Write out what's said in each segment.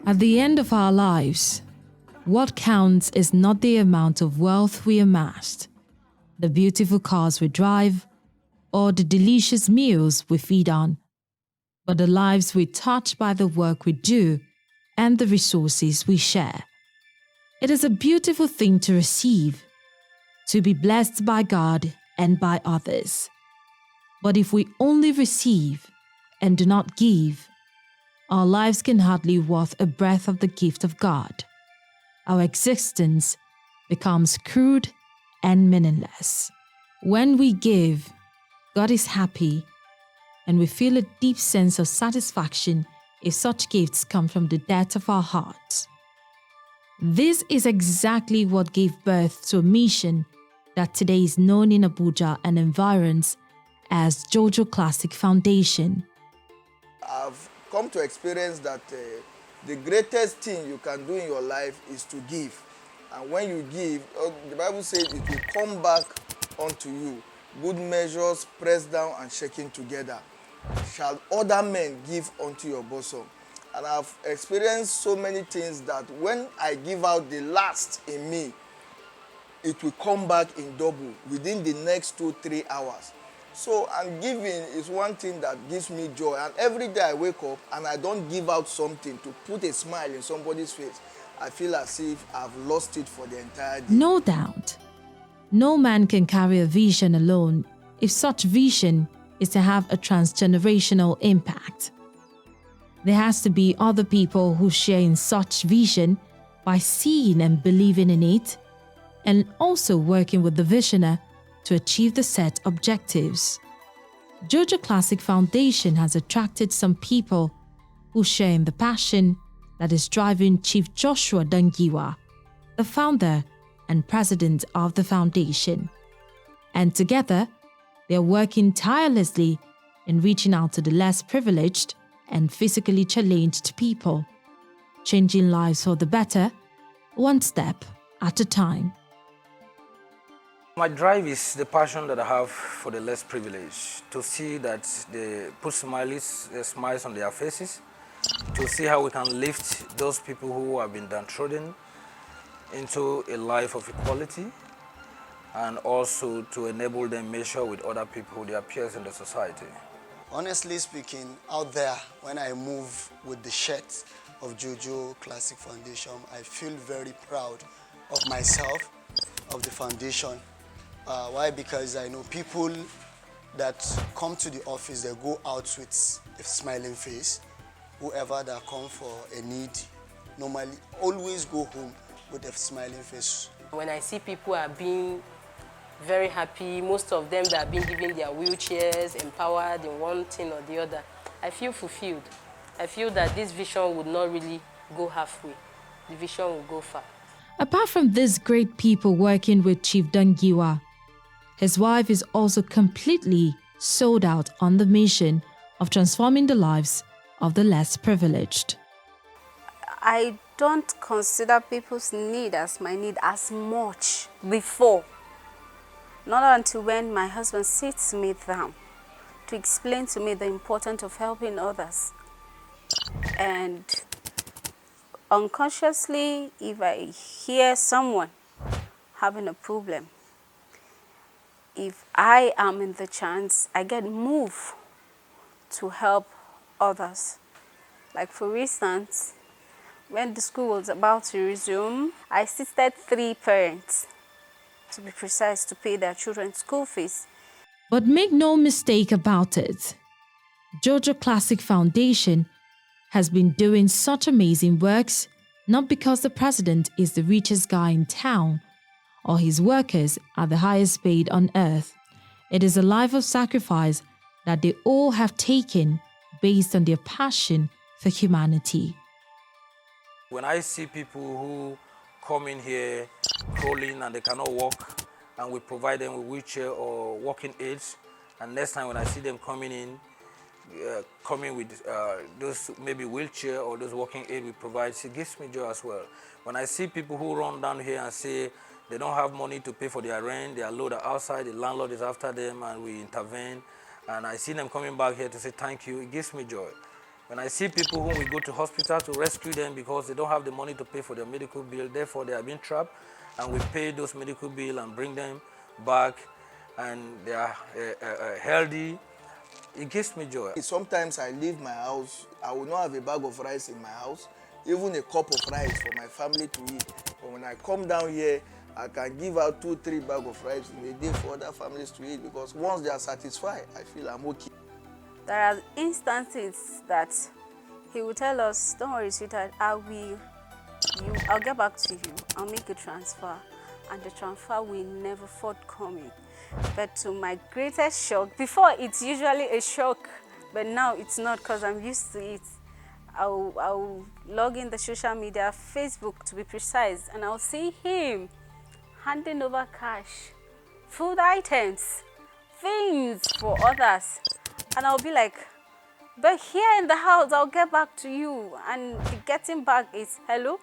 At the end of our lives, what counts is not the amount of wealth we amassed, the beautiful cars we drive, or the delicious meals we feed on, but the lives we touch by the work we do and the resources we share. It is a beautiful thing to receive, to be blessed by God and by others. But if we only receive and do not give, our lives can hardly worth a breath of the gift of God. Our existence becomes crude and meaningless. When we give, God is happy, and we feel a deep sense of satisfaction if such gifts come from the depth of our hearts. This is exactly what gave birth to a mission that today is known in Abuja and environs as Jojo Classic Foundation. I've come to experience that the greatest thing you can do in your life is to give. And when you give, the Bible says it will come back unto you. Good measures, pressed down and shaken together, shall other men give unto your bosom. And I've experienced so many things that when I give out the last in me, it will come back in double within the next 2-3 hours. So, and giving is one thing that gives me joy. And every day I wake up and I don't give out something to put a smile in somebody's face, I feel as if I've lost it for the entire day. No doubt, no man can carry a vision alone if such vision is to have a transgenerational impact. There has to be other people who share in such vision by seeing and believing in it, and also working with the visioner to achieve the set objectives. Jojo Classic Foundation has attracted some people who share in the passion that is driving Chief Joshua Dangiwa, the founder and president of the foundation. And together, they are working tirelessly in reaching out to the less privileged and physically challenged people, changing lives for the better, one step at a time. My drive is the passion that I have for the less privileged, to see that they put smiles on their faces, to see how we can lift those people who have been downtrodden into a life of equality, and also to enable them measure with other people, their peers in the society. Honestly speaking, out there, when I move with the shirt of Jojo Classic Foundation, I feel very proud of myself, of the foundation. Why? Because I know people that come to the office, they go out with a smiling face. Whoever that come for a need, normally always go home with a smiling face. When I see people are being very happy, most of them that have been given their wheelchairs, empowered in one thing or the other, I feel fulfilled. I feel that this vision would not really go halfway. The vision will go far. Apart from these great people working with Chief Dangiwa, his wife is also completely sold out on the mission of transforming the lives of the less privileged. I don't consider people's need as my need as much before. Not until when my husband sits me down to explain to me the importance of helping others. And unconsciously, if I hear someone having a problem, if I am in the chance, I get moved to help others. Like for instance, when the school was about to resume, I assisted 3 parents, to be precise, to pay their children's school fees. But make no mistake about it, Jojo Classic Foundation has been doing such amazing works not because the president is the richest guy in town or his workers are the highest paid on earth. It is a life of sacrifice that they all have taken based on their passion for humanity. When I see people who come in here crawling and they cannot walk, and we provide them with wheelchair or walking aids, and next time when I see them coming in, coming with those maybe wheelchair or those walking aid we provide, it gives me joy as well. When I see people who run down here and say they don't have money to pay for their rent, their load are outside, the landlord is after them, and we intervene and I see them coming back here to say thank you, it gives me joy. When I see people whom we go to hospital to rescue them because they don't have the money to pay for their medical bill, therefore they are being trapped, and we pay those medical bills and bring them back, and they are healthy, it gives me joy. Sometimes I leave my house, I will not have a bag of rice in my house, even a cup of rice for my family to eat. But when I come down here, I can give out 2-3 bags of rice in a day for other families to eat, because once they are satisfied, I feel I'm okay. There are instances that he will tell us, don't worry, sweetheart, I'll get back to you. I'll make a transfer. And the transfer will never forthcoming. But to my greatest shock, before it's usually a shock, but now it's not because I'm used to it. I'll log in the social media, Facebook to be precise, and I'll see him handing over cash, food items, things for others. And I'll be like, but here in the house, I'll get back to you. And the getting back is, hello?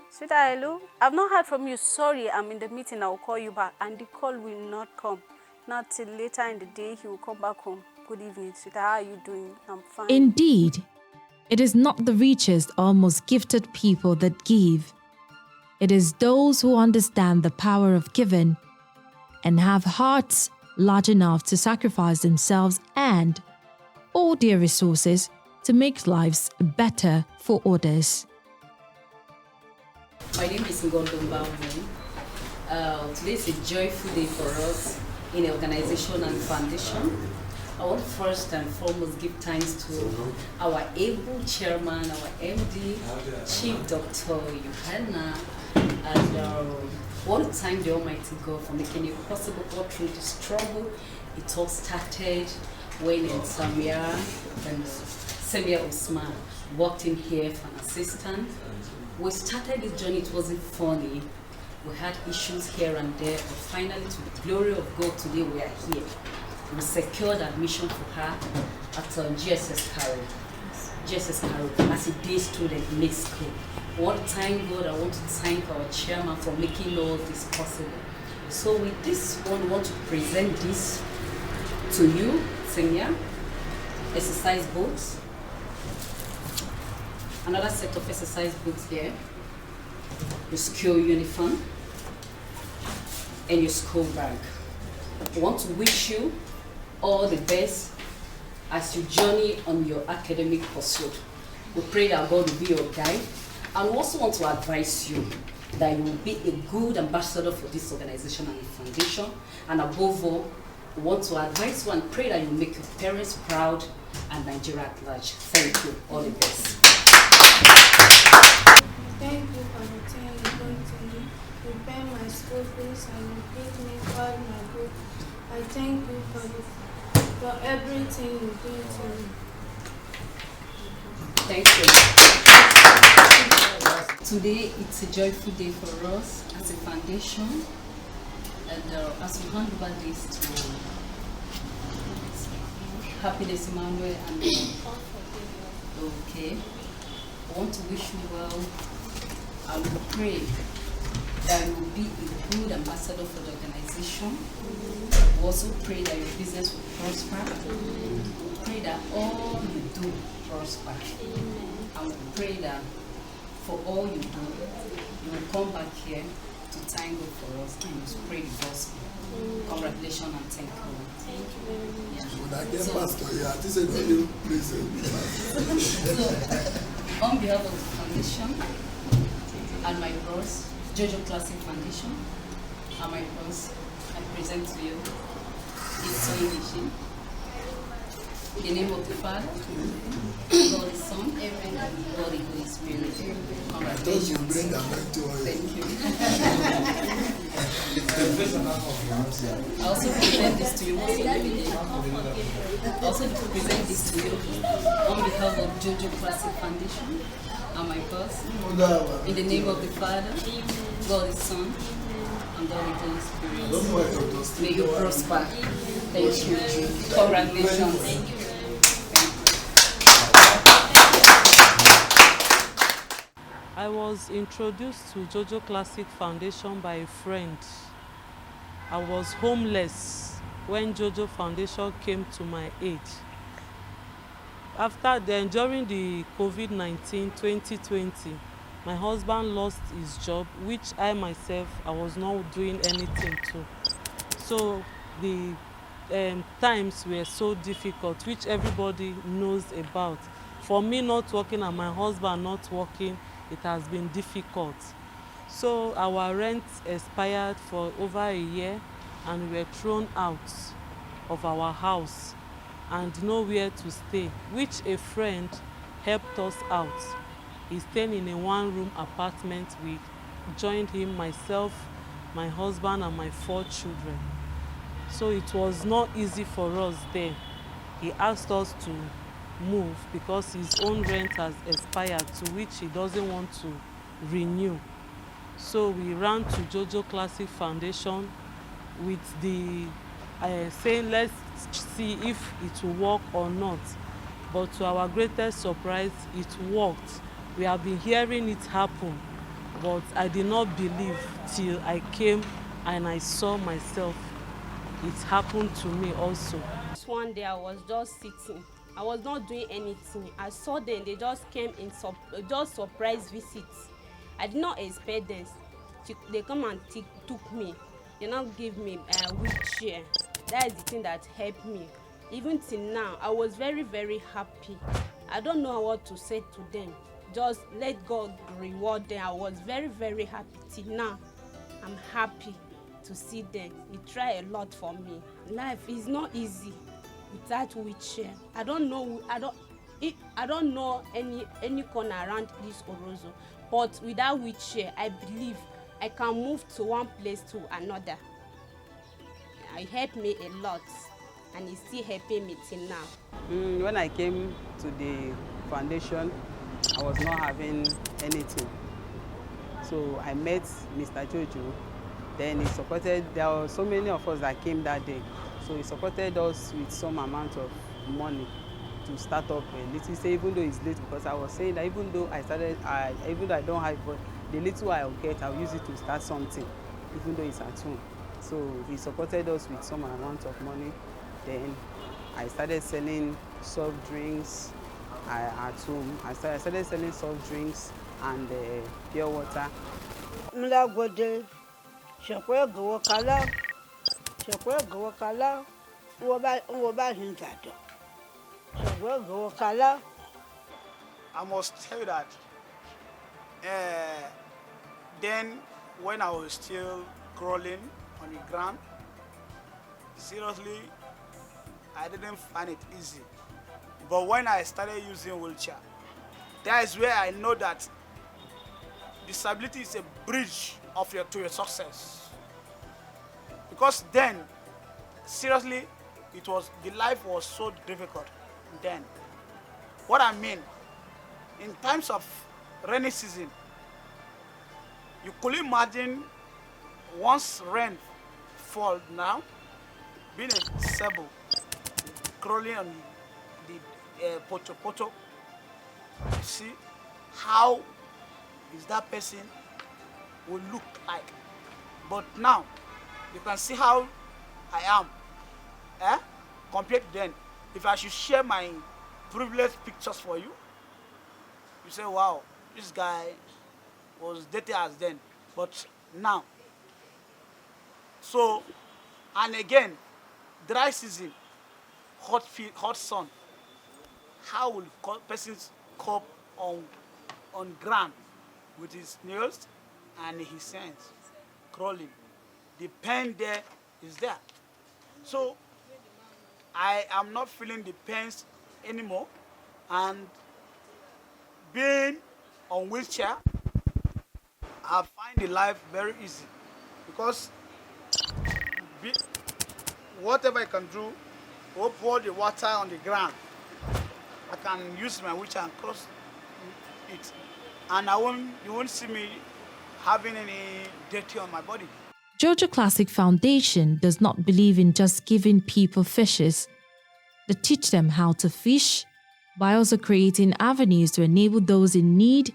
Sweetheart, hello? I've not heard from you. Sorry, I'm in the meeting. I'll call you back. And the call will not come. Not till later in the day, he will come back home. Good evening, sweetheart. How are you doing? I'm fine. Indeed, it is not the richest or most gifted people that give. It is those who understand the power of giving and have hearts large enough to sacrifice themselves and all their resources to make lives better for others. My name is Ngondon Bauman. Today is a joyful day for us in the organization and foundation. I want first and foremost give thanks to our able chairman, our MD, Chief Dr. Yohana, and want to thank the Almighty God for making it possible to go through the struggle. It all started when Samia and Samia Usman walked in here for an assistant. We started this journey, it wasn't funny. We had issues here and there, but finally, to the glory of God, today we are here. We secured admission for her at GSS Carroll. GSS Carroll as a day student in mixed school. I want to thank God, I want to thank our chairman for making all this possible. So with this one, we want to present this to you, Senior. Exercise books. Another set of exercise books here. Your school uniform and your school bag. We want to wish you all the best as you journey on your academic pursuit. We pray that God will be your guide. And we also want to advise you that you will be a good ambassador for this organization and the foundation. And above all, we want to advise you and pray that you make your parents proud and Nigeria at large. Thank you. All the best. Thank you for the time you're going to me. You pay my school fees and you give me all my books. I thank you for everything you do to me. Thank you. Today it's a joyful day for us as a foundation, and as we hand over this to Happiness Emmanuel and okay, I want to wish you well. I will pray that you will be a good ambassador for the organization. We also pray that your business will prosper. We pray that all you do prosper. And we pray that for all you do, you will come back here to thank God for us and to pray the gospel. Congratulations and thank you. Thank you very much. So, on behalf of the foundation and my boss, Jojo Classic Foundation, and my boss, I present to you this sewing machine. In the name of the Father, God the Son, and God the Holy Spirit. Congratulations. Thank you. I also present this to you. I also present this to you on behalf of Jojo Classic Foundation and my boss. In the name of the Father, God the Son, and God the Holy Spirit. May you prosper. Thank you. Congratulations. I was introduced to Jojo Classic Foundation by a friend. I was homeless when Jojo Foundation came to my aid. After then, during the COVID-19 2020, my husband lost his job, which I myself, I was not doing anything to. So the times were so difficult, which everybody knows about. For me not working and my husband not working, it has been difficult. So our rent expired for over a year and we were thrown out of our house and nowhere to stay, which a friend helped us out. He's staying in a one-room apartment. We joined him, myself, my husband, and my 4 children. So it was not easy for us then. He asked us to move because his own rent has expired, to which he doesn't want to renew. So we ran to Jojo Classic Foundation with the saying let's see if it will work or not. But to our greatest surprise, it worked. We have been hearing it happen, but I did not believe till I came and I saw myself. It happened to me also. One day I was just sitting. I was not doing anything. I saw them. They just came in just surprise visits. I did not expect them. They come and took me. They now give me a wheelchair. That is the thing that helped me. Even till now, I was very, very happy. I don't know what to say to them. Just let God reward them. I was very, very happy. Till now, I'm happy to see them. He tried a lot for me. Life is not easy without wheelchair. I don't know any corner around this Orozo, but without wheelchair, I believe I can move to one place to another. It helped me a lot, and it's still helping me till now. When I came to the foundation, I was not having anything. So I met Mr. Jojo. Then he supported, there were so many of us that came that day. So he supported us with some amount of money to start up a little. Say even though it's late, because I was saying that even though even though I don't have it, but the little I'll get, I'll use it to start something, even though it's at home. So he supported us with some amount of money. Then I started selling soft drinks at home. I started selling soft drinks and pure water. I must tell you that then when I was still crawling on the ground, seriously, I didn't find it easy. But when I started using wheelchair, that is where I know that disability is a bridge to your success. Because then, seriously, the life was so difficult then. What I mean, in times of rainy season, you could imagine once rain fall now, being a disabled, crawling on the poto, you see how is that person will look like. But now, you can see how I am, compared to then. If I should share my privileged pictures for you, you say, wow, this guy was dirty as then, but now. So, and again, dry season, hot sun, how will persons cope on ground with his nails and his hands crawling? The pain there is there. So I am not feeling the pains anymore, and being on wheelchair, I find the life very easy because whatever I can do, or pour the water on the ground, I can use my wheelchair and cross it, and you won't see me having any dirty on my body. Jojo Classic Foundation does not believe in just giving people fishes. They teach them how to fish by also creating avenues to enable those in need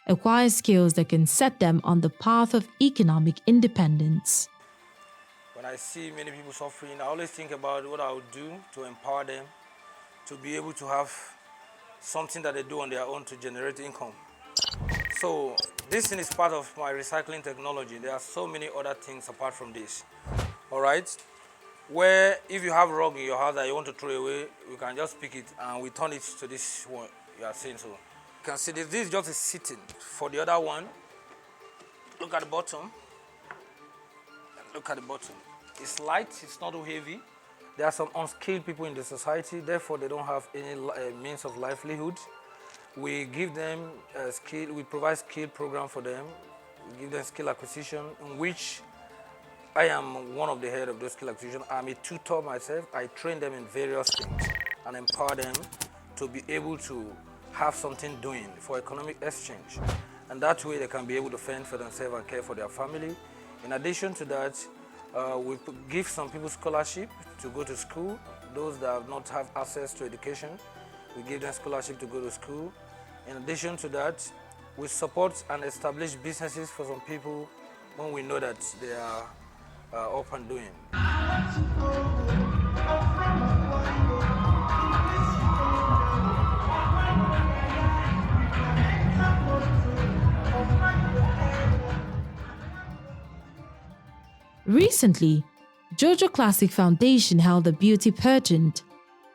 acquire skills that can set them on the path of economic independence. When I I see many people suffering, I always think about what I would do to empower them to be able to have something that they do on their own to generate income. So this thing is part of my recycling technology. There are so many other things apart from this. All right? Where if you have rug in your house that you want to throw away, you can just pick it and we turn it to this one you are seeing. So you can see this is just a sitting. For the other one, look at the bottom. Look at the bottom. It's light, it's not too heavy. There are some unskilled people in the society, therefore they don't have any means of livelihood. We give them skill, we provide skill program for them. We give them skill acquisition, in which I am one of the head of those skill acquisition. I'm a tutor myself. I train them in various things and empower them to be able to have something doing for economic exchange. And that way they can be able to fend for themselves and care for their family. In addition to that, we give some people scholarship to go to school. Those that have not have access to education, we give them scholarship to go to school. In addition to that, we support and establish businesses for some people when we know that they are up and doing. Recently, Jojo Classic Foundation held a beauty pageant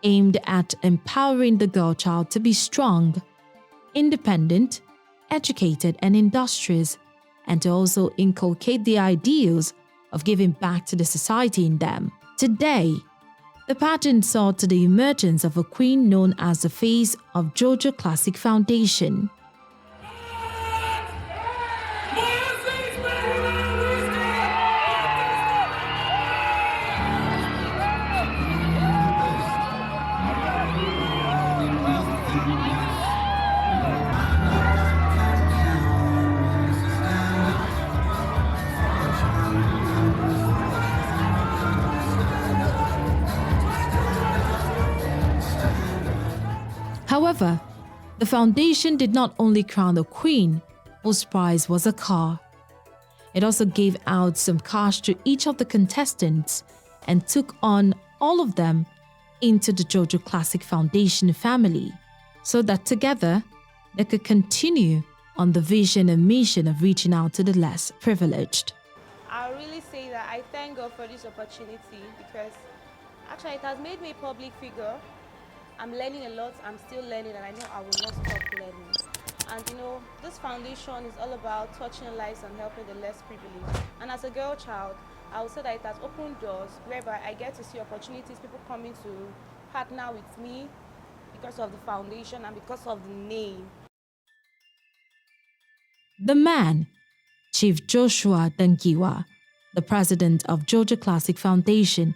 aimed at empowering the girl child to be strong, independent, educated, and industrious, and to also inculcate the ideals of giving back to the society in them. Today, the pageant saw to the emergence of a queen known as the face of Jojo Classic Foundation. However, the foundation did not only crown a queen, whose prize was a car. It also gave out some cash to each of the contestants and took on all of them into the Jojo Classic Foundation family, so that together they could continue on the vision and mission of reaching out to the less privileged. I'll really say that I thank God for this opportunity because actually it has made me a public figure. I'm learning a lot, I'm still learning, and I know I will not stop learning. And you know, this foundation is all about touching lives and helping the less privileged. And as a girl child, I would say that it has opened doors whereby I get to see opportunities, people coming to partner with me because of the foundation and because of the name. The man, Chief Joshua Dangiwa, the president of Jojo Classic Foundation,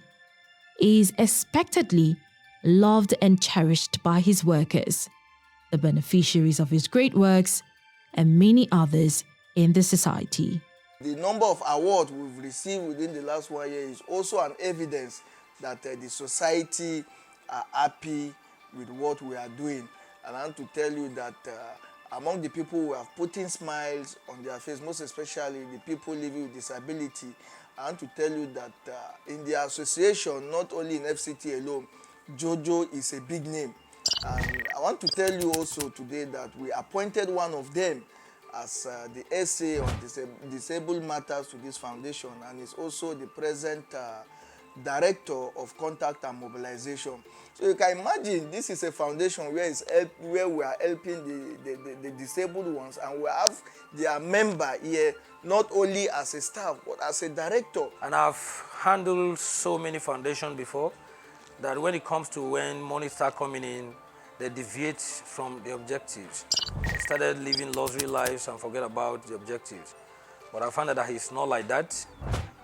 is expectedly loved and cherished by his workers, the beneficiaries of his great works, and many others in the society. The number of awards we've received within the last 1 year is also an evidence that the society are happy with what we are doing. And I want to tell you that among the people who have putting smiles on their face, most especially the people living with disability, I want to tell you that in the association, not only in FCT alone, Jojo is a big name. And I want to tell you also today that we appointed one of them as the SA on disabled matters to this foundation, and is also the present director of contact and mobilization. So you can imagine this is a foundation where we are helping the disabled ones, and we have their member here not only as a staff but as a director. And I've handled so many foundations before that when it comes to when money start coming in, they deviate from the objectives. They started living luxury lives and forget about the objectives. But I found that he's not like that.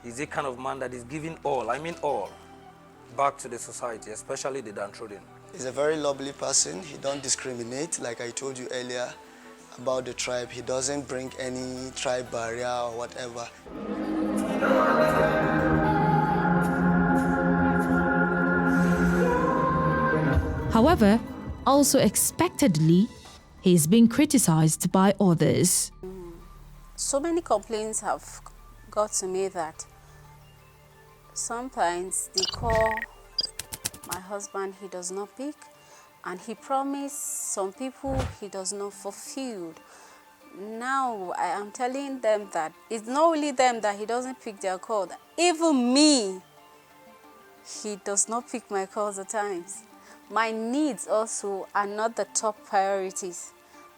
He's the kind of man that is giving all, I mean all, back to the society, especially the downtrodden. He's a very lovely person. He don't discriminate, like I told you earlier about the tribe. He doesn't bring any tribe barrier or whatever. However, also expectedly, he's been criticized by others. So many complaints have got to me that Sometimes they call my husband, he does not pick, and he promised some people he does not fulfill. Now I am telling them that it's not only them that he doesn't pick their call, even me, he does not pick my calls at times. My needs also are not the top priorities.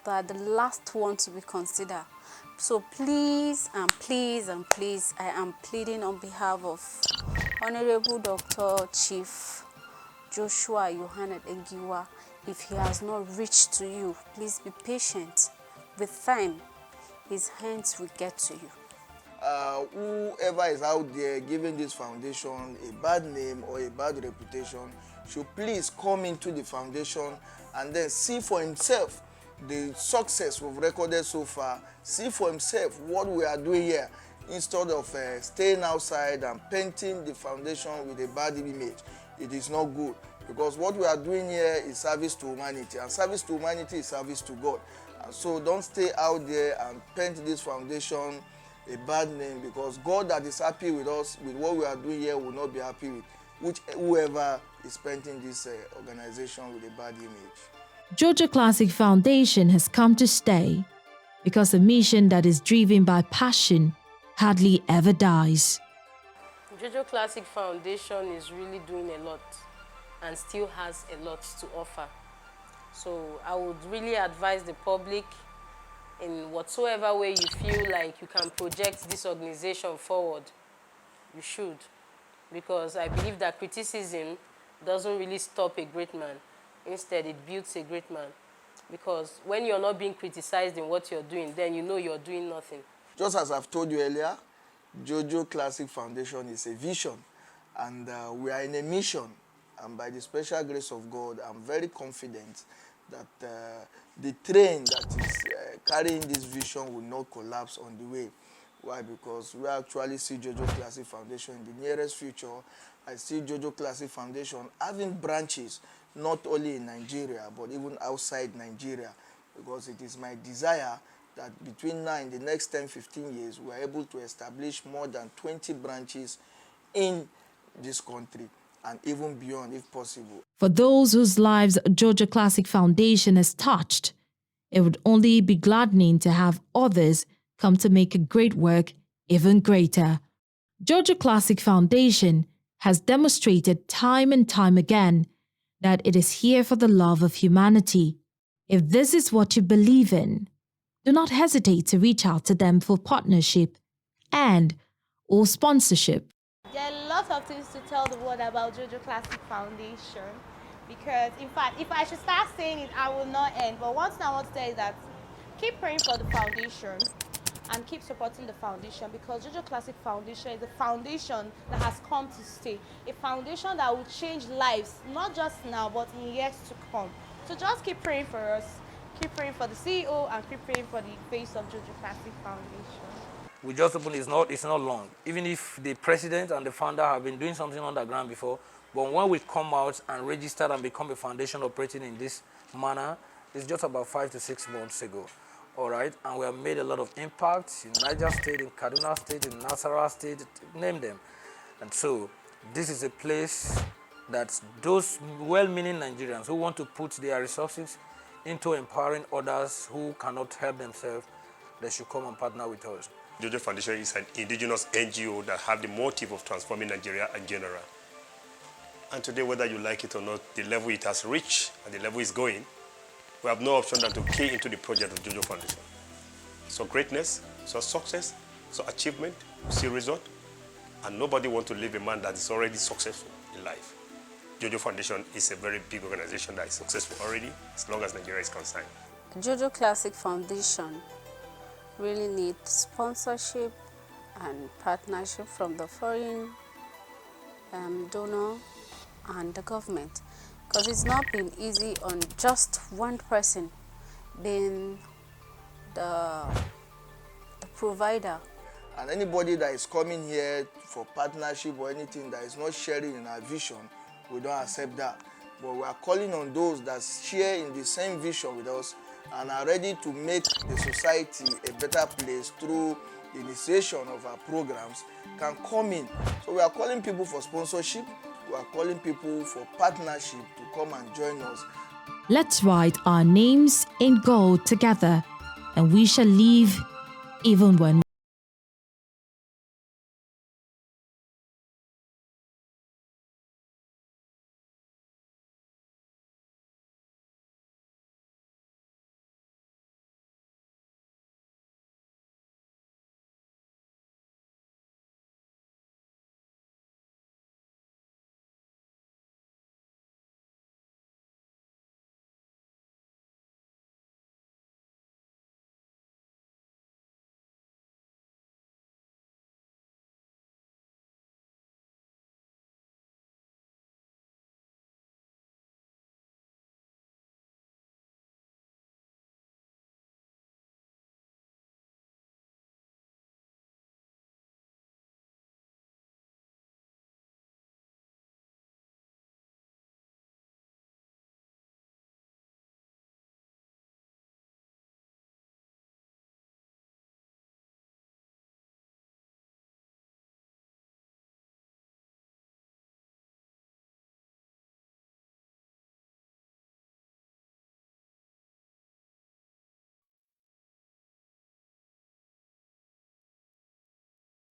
They are the last one to be considered. So please and please and please, I am pleading on behalf of Honorable Dr. Chief Joshua Yohanan Engiwa. If he has not reached to you, please be patient. With time, his hands will get to you. Whoever is out there giving this foundation a bad name or a bad reputation should please come into the foundation and then see for himself the success we've recorded so far, see for himself what we are doing here, instead of staying outside and painting the foundation with a bad image. It is not good, because what we are doing here is service to humanity, and service to humanity is service to God. And so don't stay out there and paint this foundation a bad name, because God that is happy with us, with what we are doing here, will not be happy with whoever is painting this organization with a bad image. Jojo Classic Foundation has come to stay, because a mission that is driven by passion hardly ever dies. Jojo Classic Foundation is really doing a lot and still has a lot to offer. So I would really advise the public, in whatsoever way you feel like you can project this organization forward, you should. Because I believe that criticism doesn't really stop a great man. Instead, it builds a great man. Because when you're not being criticized in what you're doing, then you know you're doing nothing. Just as I've told you earlier, Jojo Classic Foundation is a vision, and we are in a mission. And by the special grace of God, I'm very confident that the train that is carrying this vision will not collapse on the way. Why? Because we actually see Jojo Classic Foundation in the nearest future. I see Jojo Classic Foundation having branches not only in Nigeria, but even outside Nigeria, because it is my desire that between now and the next 10-15 years, we are able to establish more than 20 branches in this country, and even beyond if possible. For those whose lives Jojo Classic Foundation has touched, it would only be gladdening to have others come to make a great work even greater. Jojo Classic Foundation has demonstrated time and time again that it is here for the love of humanity. If this is what you believe in, do not hesitate to reach out to them for partnership and or sponsorship. There are lots of things to tell the world about Jojo Classic Foundation, because in fact, if I should start saying it, I will not end. But one thing I want to say is that keep praying for the foundation and keep supporting the foundation, because Jojo Classic Foundation is a foundation that has come to stay, a foundation that will change lives, not just now, but in years to come. So just keep praying for us, keep praying for the CEO, and keep praying for the face of Jojo Classic Foundation. We just opened, it's not long. Even if the president and the founder have been doing something underground before, but when we come out and register and become a foundation operating in this manner, it's just about 5 to 6 months ago. All right, and we have made a lot of impact in Niger State, in Kaduna State, in Nasarawa State, name them. And so this is a place that those well-meaning Nigerians who want to put their resources into empowering others who cannot help themselves, they should come and partner with us. Jojo Foundation is an indigenous NGO that have the motive of transforming Nigeria in general. And today, whether you like it or not, the level it has reached and the level it's going, we have no option than to key into the project of Jojo Foundation. So greatness, so success, so achievement, see result, and nobody wants to leave a man that is already successful in life. Jojo Foundation is a very big organization that is successful already, as long as Nigeria is concerned. Jojo Classic Foundation really needs sponsorship and partnership from the foreign donor and the government, because it's not been easy on just one person being the provider. And anybody that is coming here for partnership or anything that is not sharing in our vision, we don't accept that. But we are calling on those that share in the same vision with us and are ready to make the society a better place through the initiation of our programs can come in. So we are calling people for sponsorship. We are calling people for partnership to come and join us. Let's write our names in gold together, and we shall live even when